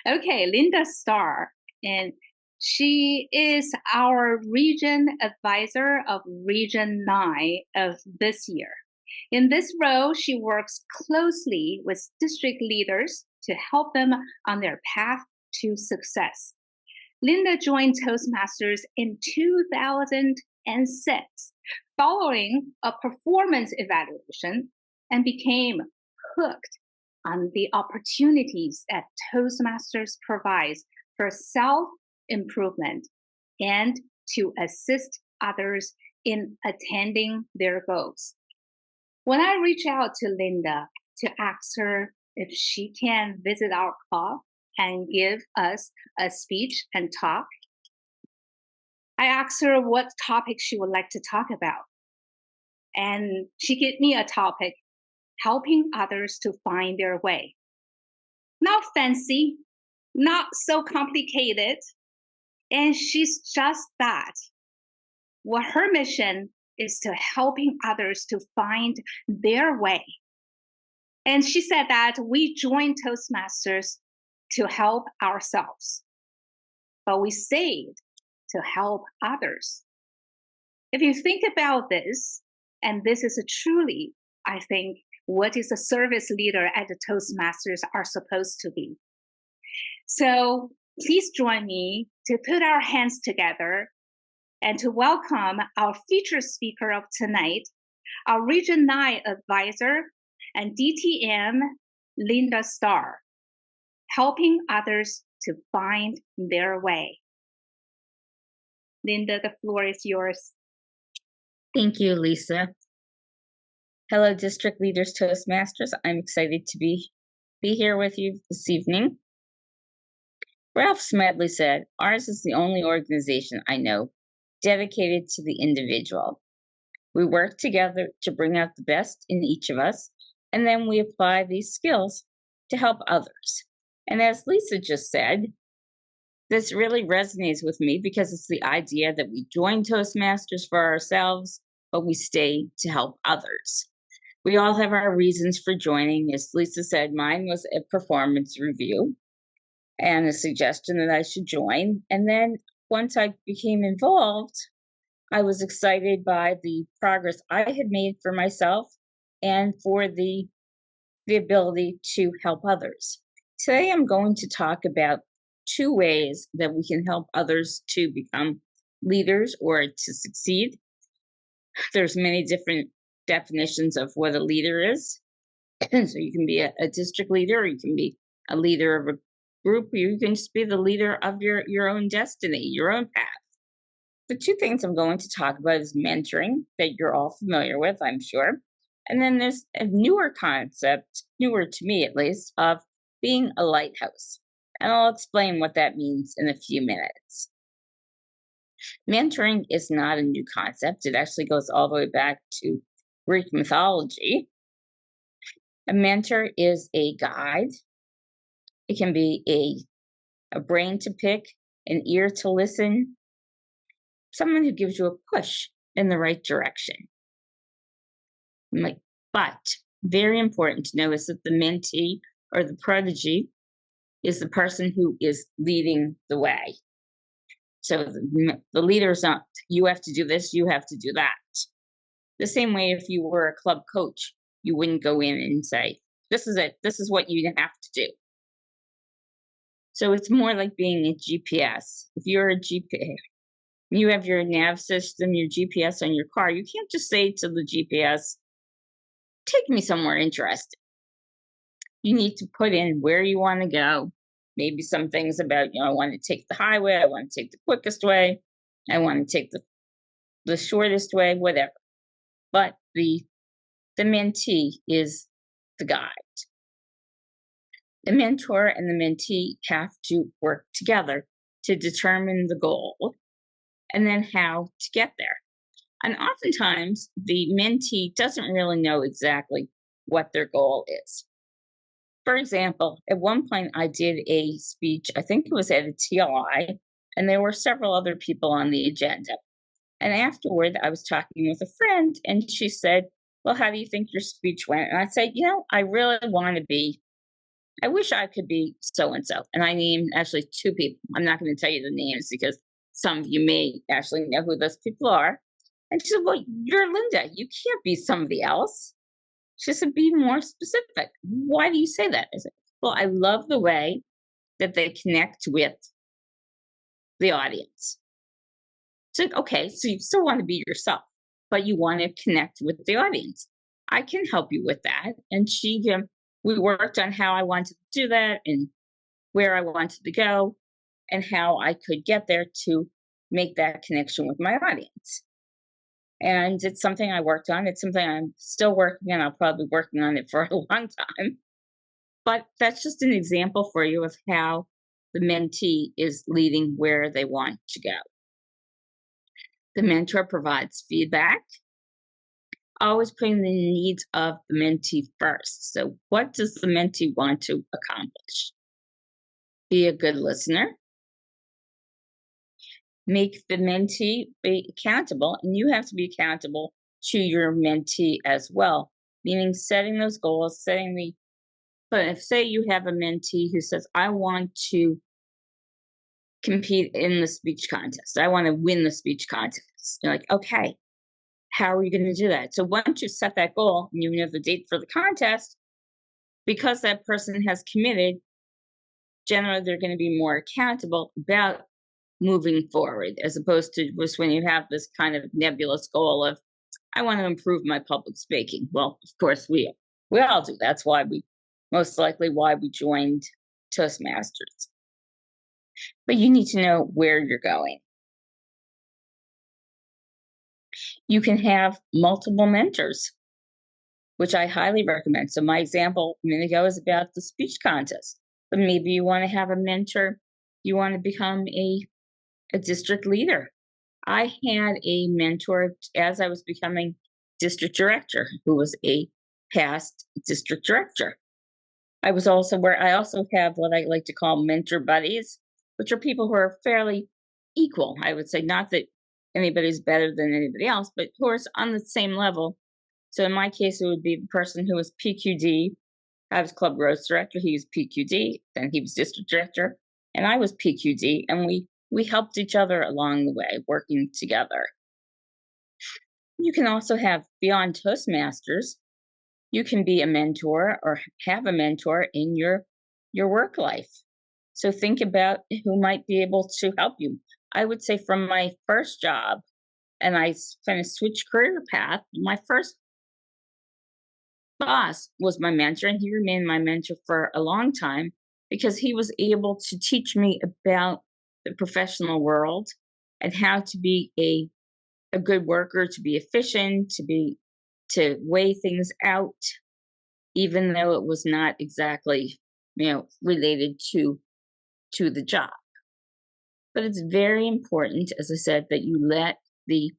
Okay, Lynda Starr, and she is our region advisor of Region 9 of this year. In this role, she works closely with district leaders to help them on their path to success. Lynda joined Toastmasters in 2006 following a performance evaluation and became hooked on the opportunities that Toastmasters provides for self-improvement and to assist others in attaining their goals. When I reached out to Lynda to ask her if she can visit our club and give us a speech and talk, I asked her what topic she would like to talk about. And she gave me a topic, helping others to find their way. Not fancy, not so complicated. And she's just that. Well, her mission is to helping others to find their way. And she said that we joined Toastmasters to help ourselves, but we stayed to help others. If you think about this, and this is truly, I think, what is a service leader at the Toastmasters are supposed to be. So please join me to put our hands together and to welcome our featured speaker of tonight, our Region 9 advisor and DTM, Lynda Starr, helping others to find their way. Lynda, the floor is yours. Thank you, Lisa. Hello, District Leaders Toastmasters. I'm excited to be here with you this evening. Ralph Smedley said, "Ours is the only organization I know dedicated to the individual. We work together to bring out the best in each of us, and then we apply these skills to help others." And as Lisa just said, this really resonates with me because it's the idea that we join Toastmasters for ourselves, but we stay to help others. We all have our reasons for joining. As Lisa said, mine was a performance review and a suggestion that I should join. And then once I became involved, I was excited by the progress I had made for myself and for the ability to help others. Today, I'm going to talk about 2 ways that we can help others to become leaders or to succeed. There's many different definitions of what a leader is. So you can be a district leader, or you can be a leader of a group, or you can just be the leader of your own destiny, your own path. The 2 things I'm going to talk about is mentoring, that you're all familiar with, I'm sure. And then there's a newer concept, newer to me at least, of being a lighthouse. And I'll explain what that means in a few minutes. Mentoring is not a new concept. It actually goes all the way back to Greek mythology. A mentor is a guide. It can be a brain to pick, an ear to listen, someone who gives you a push in the right direction. But very important to know is that the mentee or the prodigy is the person who is leading the way. So the leader's not, you have to do this, you have to do that. The same way if you were a club coach, you wouldn't go in and say, this is it, this is what you have to do. So it's more like being a GPS. If you're a GPS, you have your nav system, your GPS on your car, you can't just say to the GPS, take me somewhere interesting. You need to put in where you want to go. Maybe some things about, I want to take the highway, I want to take the quickest way, I want to take the shortest way, whatever. But the mentee is the guide. The mentor and the mentee have to work together to determine the goal and then how to get there. And oftentimes, the mentee doesn't really know exactly what their goal is. For example, at one point I did a speech, I think it was at a TLI, and there were several other people on the agenda. And afterward, I was talking with a friend, and she said, well, how do you think your speech went? And I said, I really want to be I wish I could be so-and-so. And I named actually two people. I'm not going to tell you the names because some of you may actually know who those people are. And she said, well, you're Lynda. You can't be somebody else. She said, be more specific. Why do you say that? I said, well, I love the way that they connect with the audience. She's like, okay, so you still want to be yourself, but you want to connect with the audience. I can help you with that. And we worked on how I wanted to do that and where I wanted to go and how I could get there to make that connection with my audience. And it's something I worked on. It's something I'm still working on. I'll probably be working on it for a long time. But that's just an example for you of how the mentee is leading where they want to go. The mentor provides feedback, always putting the needs of the mentee first. So what does the mentee want to accomplish? Be a good listener. Make the mentee be accountable, and you have to be accountable to your mentee as well, meaning setting those goals, but if say you have a mentee who says, I want to compete in the speech contest. I want to win the speech contest. You're like, okay, how are you going to do that? So once you set that goal and you know the date for the contest, because that person has committed, generally they're going to be more accountable about moving forward, as opposed to just when you have this kind of nebulous goal of, I want to improve my public speaking. Well, of course we all do. That's why most likely why we joined Toastmasters. But you need to know where you're going. You can have multiple mentors, which I highly recommend. So my example a minute ago is about the speech contest. But maybe you want to have a mentor, you want to become a district leader. I had a mentor as I was becoming district director who was a past district director. I also have what I like to call mentor buddies, which are people who are fairly equal. I would say not that anybody's better than anybody else, but who are on the same level. So in my case, it would be the person who was PQD. I was club growth director. He was PQD. Then he was district director, and I was PQD. And we helped each other along the way, working together. You can also have beyond Toastmasters. You can be a mentor or have a mentor in your work life. So think about who might be able to help you. I would say from my first job, and I kind of switched career path, my first boss was my mentor, and he remained my mentor for a long time because he was able to teach me about the professional world and how to be a good worker, to be efficient, to weigh things out, even though it was not exactly, related to the job. But it's very important, as I said, that you let the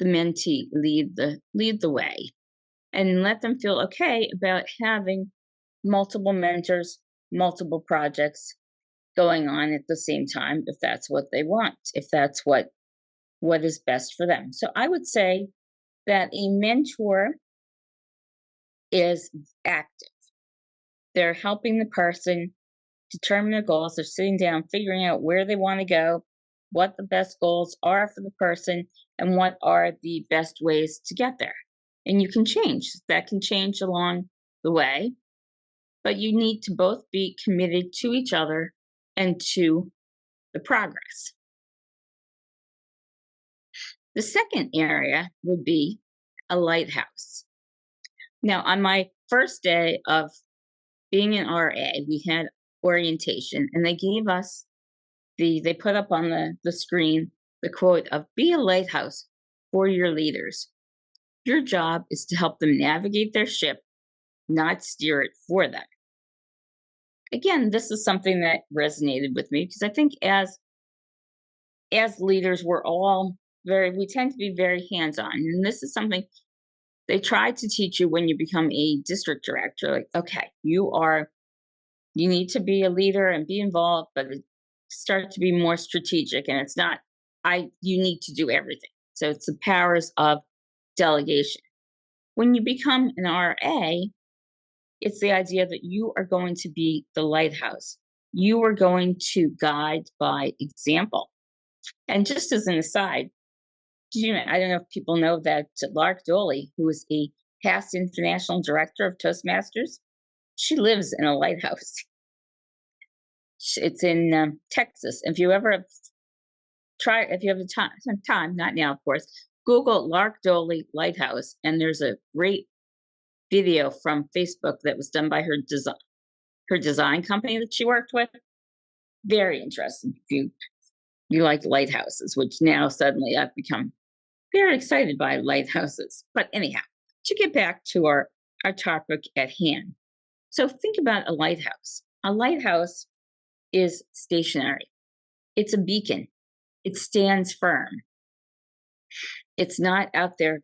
mentee lead the way and let them feel okay about having multiple mentors, multiple projects going on at the same time, if that's what they want, if that's what is best for them. So I would say that a mentor is active. They're helping the person determine their goals. They're sitting down, figuring out where they want to go, what the best goals are for the person, and what are the best ways to get there. And you can change. That can change along the way, but you need to both be committed to each other and to the progress. The second area would be a lighthouse. Now, on my first day of being an RA, we had orientation, and they gave us they put up on the screen the quote of, be a lighthouse for your leaders. Your job is to help them navigate their ship, not steer it for them. Again, this is something that resonated with me because I think as leaders, we tend to be very hands-on. And this is something they try to teach you when you become a district director. Like, okay, you need to be a leader and be involved, but start to be more strategic. And it's not, you need to do everything. So it's the powers of delegation. When you become an RA, It's the idea that you are going to be the lighthouse. You are going to guide by example. And just as an aside, I don't know if people know that Lark Doley, who is a past international director of Toastmasters, she lives in a lighthouse. It's in Texas. If you ever if you have some time, not now, of course, Google Lark Doley Lighthouse, and there's a great video from Facebook that was done by her design company that she worked with. Very interesting. If you like lighthouses, which now suddenly I've become very excited by lighthouses. But anyhow, to get back to our topic at hand. So think about a lighthouse. A lighthouse is stationary. It's a beacon. It stands firm. It's not out there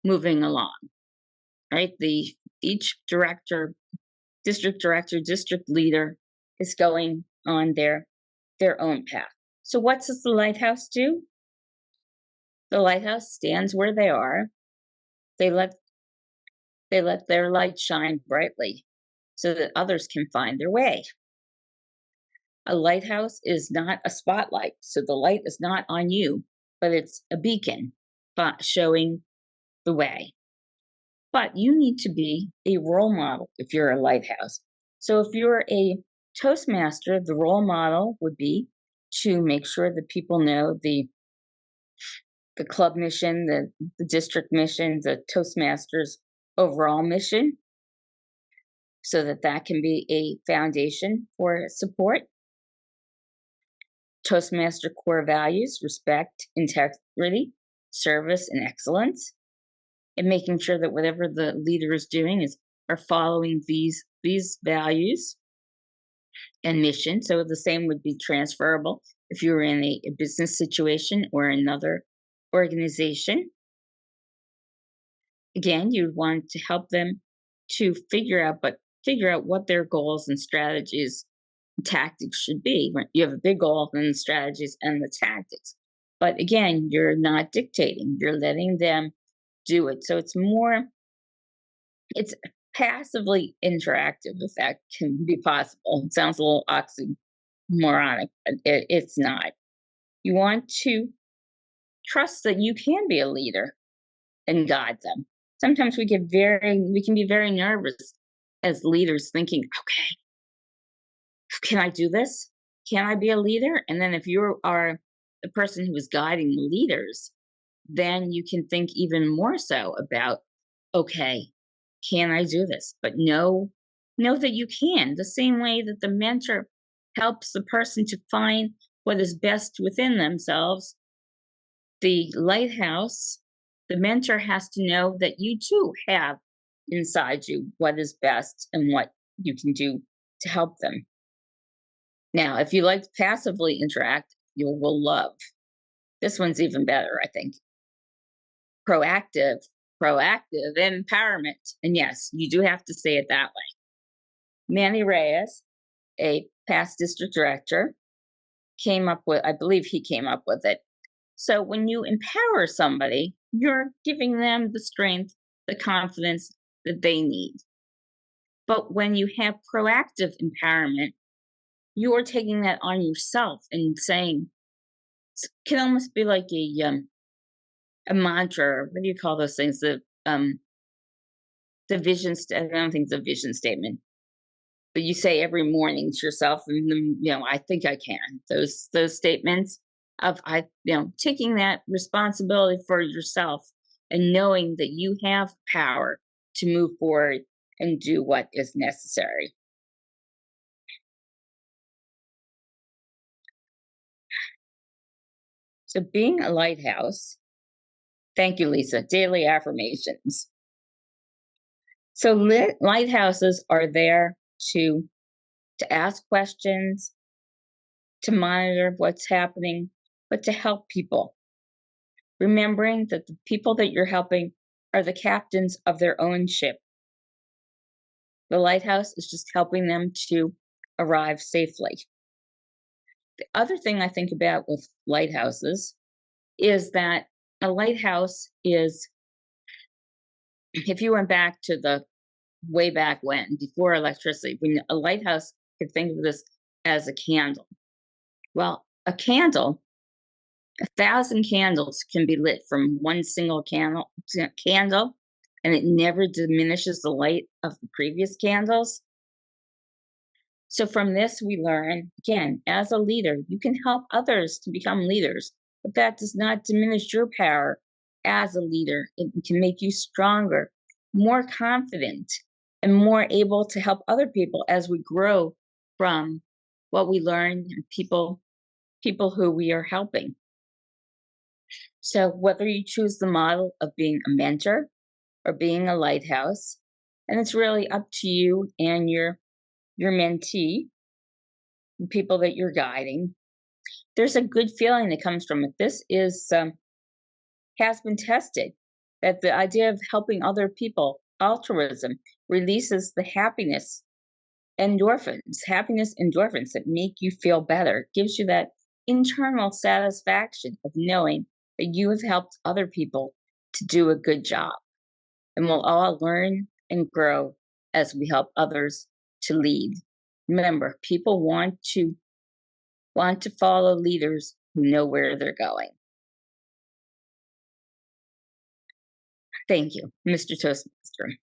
moving along, right? Each director, district leader is going on their own path. So what does the lighthouse do? The lighthouse stands where they are. They let their light shine brightly so that others can find their way. A lighthouse is not a spotlight, so the light is not on you, but it's a beacon showing the way. But you need to be a role model if you're a lighthouse. So if you're a Toastmaster, the role model would be to make sure that people know the club mission, the district mission, the Toastmasters overall mission, so that can be a foundation for support. Toastmaster core values: respect, integrity, service, and excellence. And making sure that whatever the leader is doing are following these values and mission. So the same would be transferable if you were in a business situation or another organization. Again, you'd want to help them to figure out what their goals and strategies and tactics should be. You have a big goal, then the strategies and the tactics. But again, you're not dictating, you're letting them do it. So it's passively interactive, if that can be possible. It sounds a little oxymoronic, but it's not. You want to trust that you can be a leader and guide them. Sometimes we can be very nervous as leaders, thinking, okay, can I do this? Can I be a leader? And then if you are the person who is guiding the leaders, then you can think even more so about, okay, can I do this? But know that you can. The same way that the mentor helps the person to find what is best within themselves, the lighthouse, the mentor has to know that you too have inside you what is best and what you can do to help them. Now, if you like to passively interact, you will love. This one's even better, I think. Proactive empowerment. And yes, you do have to say it that way. Manny Reyes, a past district director, I believe he came up with it. So when you empower somebody, you're giving them the strength, the confidence that they need. But when you have proactive empowerment, you're taking that on yourself and saying, it can almost be like a mantra. What do you call those things? The vision. I don't think it's a vision statement, but you say every morning to yourself, and I think I can. Those statements of taking that responsibility for yourself and knowing that you have power to move forward and do what is necessary. So being a lighthouse, thank you, Lisa, daily affirmations. So lighthouses are there to ask questions, to monitor what's happening, but to help people. Remembering that the people that you're helping are the captains of their own ship. The lighthouse is just helping them to arrive safely. The other thing I think about with lighthouses is that a lighthouse is, if you went back to the way back when, before electricity, when a lighthouse could think of this as a candle. Well, a candle, 1,000 candles can be lit from one single candle, and it never diminishes the light of the previous candles. So from this, we learn, again, as a leader, you can help others to become leaders, but that does not diminish your power as a leader. It can make you stronger, more confident, and more able to help other people as we grow from what we learn, people who we are helping. So whether you choose the model of being a mentor or being a lighthouse, and it's really up to you and your mentee, the people that you're guiding. There's a good feeling that comes from it. This is has been tested, that the idea of helping other people, altruism, releases the happiness endorphins that make you feel better, gives you that internal satisfaction of knowing that you have helped other people to do a good job. And we'll all learn and grow as we help others to lead. Remember, people want to follow leaders who know where they're going. Thank you, Mr. Toastmaster.